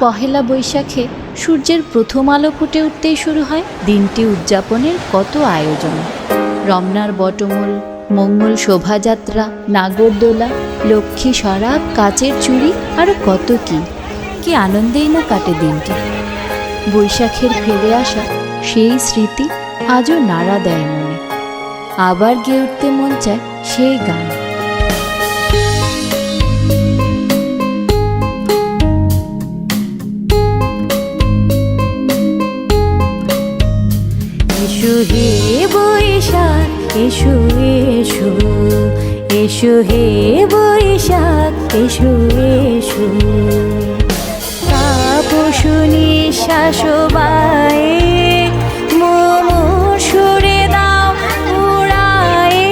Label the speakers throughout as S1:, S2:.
S1: পহেলা বৈশাখে সূর্যের প্রথম আলো ফুটে উঠতেই শুরু হয় দিনটি উদযাপনের কত আয়োজন। রমনার বটমূল, মঙ্গল শোভাযাত্রা, নাগরদোলা, লক্ষ্মী সরাব, কাচের চুড়ি, আরও কত কি আনন্দেই না কাটে দিনটি। বৈশাখের ফিরে আসা সেই স্মৃতি আজও নাড়া দেয় মনে। আবার গেয়ে উঠতে মন চায় সেই গান। এসো হে বৈশাখ এসো এসো, এসো হে বৈশাখ এসো এসো। তাপস নিঃশ্বাস বায়ে মোমোর সুরে দাও উড়ায়ে,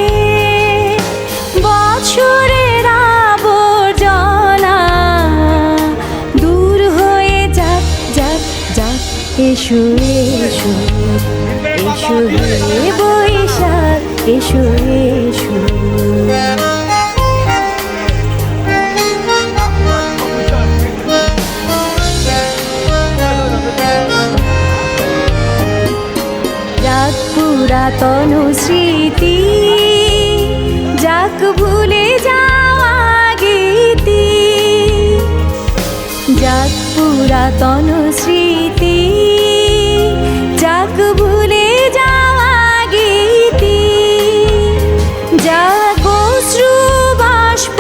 S1: বৎসরের আবর্জনা দূর হয়ে যাক যাক যাক। এসো এসো, এসো হে বৈশাখ এসো এসো। যাক পুরাতন স্মৃতি, যাক ভুলে যাওয়া গীতি, যাক পুরাতন স্মৃতি, যাক ভুলে যাওয়া গীতি, যাক অশ্রু বাষ্প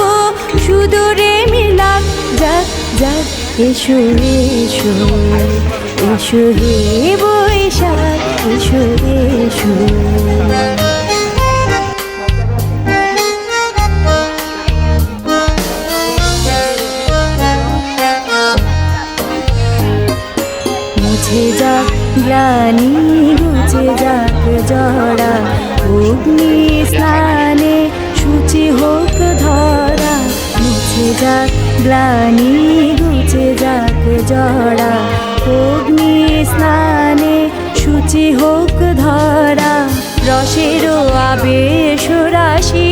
S1: সুদূরে মিলাক যাক যাক। এসো এসো, এসো হে বৈশাখ এসো এসো। মুছে যাক গ্লানি, মুছে যাক জড়া, অগ্নি স্নানে শুচি হোক ধরা। মুছে যাক গ্লানি, মুছে যাক জড়া, অগ্নি স্নানে শুচি হোক ধরা। রসের আবেশ রাশি